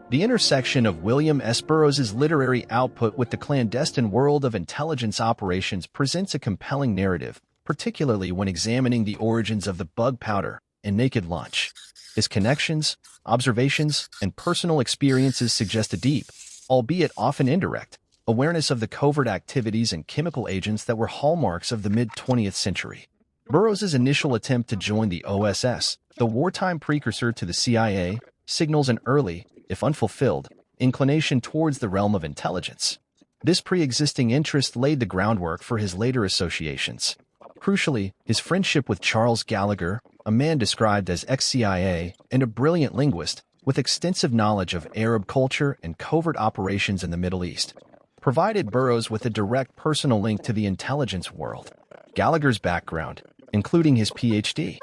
The intersection of William S. Burroughs' literary output with the clandestine world of intelligence operations presents a compelling narrative, particularly when examining the origins of the bug powder and naked lunch. His connections, observations, and personal experiences suggest a deep, albeit often indirect, awareness of the covert activities and chemical agents that were hallmarks of the mid-20th century. Burroughs' initial attempt to join the OSS, the wartime precursor to the CIA, signals an early, if unfulfilled, inclination towards the realm of intelligence. This pre-existing interest laid the groundwork for his later associations. Crucially, his friendship with Charles Gallagher, a man described as ex-CIA and a brilliant linguist with extensive knowledge of Arab culture and covert operations in the Middle East, provided Burroughs with a direct personal link to the intelligence world. Gallagher's background, including his Ph.D.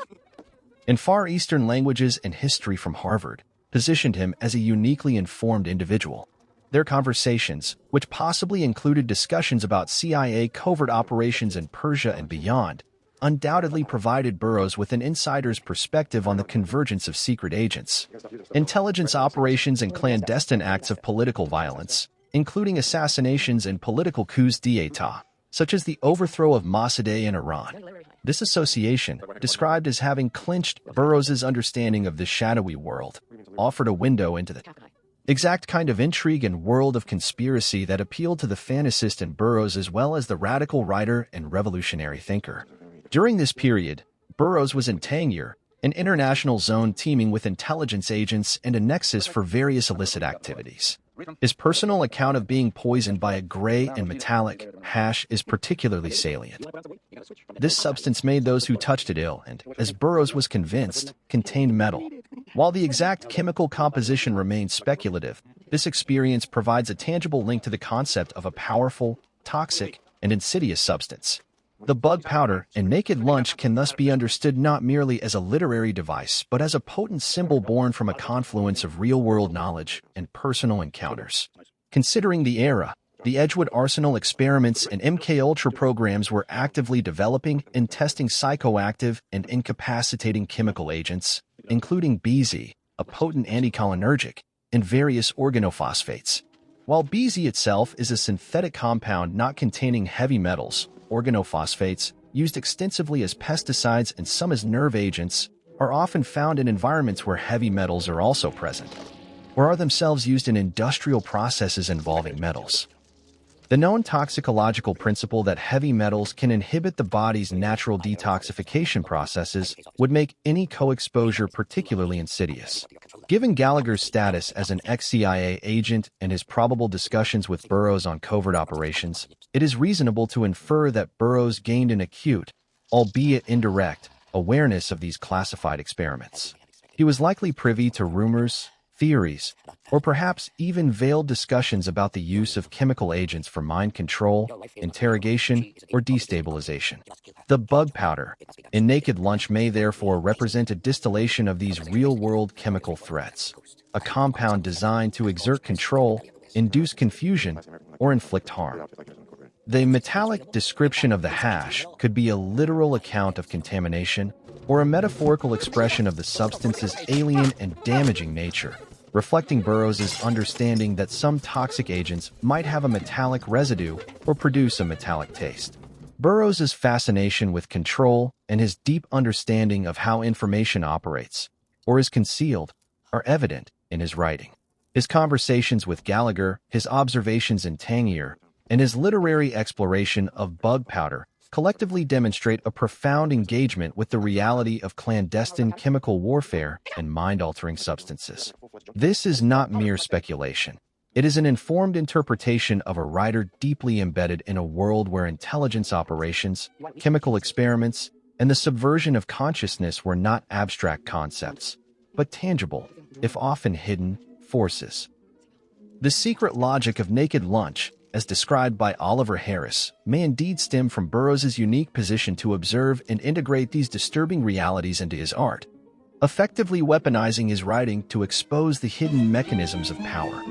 in Far Eastern languages and history from Harvard, positioned him as a uniquely informed individual. Their conversations, which possibly included discussions about CIA covert operations in Persia and beyond, undoubtedly provided Burroughs with an insider's perspective on the convergence of secret agents, intelligence operations, and clandestine acts of political violence, including assassinations and political coups d'état, such as the overthrow of Mossadegh in Iran. This association, described as having clinched Burroughs' understanding of the shadowy world, offered a window into the exact kind of intrigue and world of conspiracy that appealed to the fantasist in Burroughs as well as the radical writer and revolutionary thinker. During this period, Burroughs was in Tangier, an international zone teeming with intelligence agents and a nexus for various illicit activities. His personal account of being poisoned by a gray and metallic hash is particularly salient. This substance made those who touched it ill and, as Burroughs was convinced, contained metal. While the exact chemical composition remains speculative, this experience provides a tangible link to the concept of a powerful, toxic, and insidious substance. The bug powder and naked lunch can thus be understood not merely as a literary device, but as a potent symbol born from a confluence of real-world knowledge and personal encounters. Considering the era, the Edgewood Arsenal experiments and MKUltra programs were actively developing and testing psychoactive and incapacitating chemical agents, including BZ, a potent anticholinergic, and various organophosphates. While BZ itself is a synthetic compound not containing heavy metals, organophosphates, used extensively as pesticides and some as nerve agents, are often found in environments where heavy metals are also present, or are themselves used in industrial processes involving metals. The known toxicological principle that heavy metals can inhibit the body's natural detoxification processes would make any co-exposure particularly insidious. Given Gallagher's status as an ex-CIA agent and his probable discussions with Burroughs on covert operations, it is reasonable to infer that Burroughs gained an acute, albeit indirect, awareness of these classified experiments. He was likely privy to rumors, theories, or perhaps even veiled discussions about the use of chemical agents for mind control, interrogation, or destabilization. The bug powder in naked lunch may therefore represent a distillation of these real-world chemical threats, a compound designed to exert control, induce confusion, or inflict harm. The metallic description of the hash could be a literal account of contamination or a metaphorical expression of the substance's alien and damaging nature, reflecting Burroughs' understanding that some toxic agents might have a metallic residue or produce a metallic taste. Burroughs' fascination with control and his deep understanding of how information operates, or is concealed, are evident in his writing. His conversations with Gallagher, his observations in Tangier, and his literary exploration of bug powder collectively demonstrate a profound engagement with the reality of clandestine chemical warfare and mind-altering substances. This is not mere speculation. It is an informed interpretation of a writer deeply embedded in a world where intelligence operations, chemical experiments, and the subversion of consciousness were not abstract concepts, but tangible, if often hidden, forces. The secret logic of naked lunch, as described by Oliver Harris, may indeed stem from Burroughs' unique position to observe and integrate these disturbing realities into his art, effectively weaponizing his writing to expose the hidden mechanisms of power.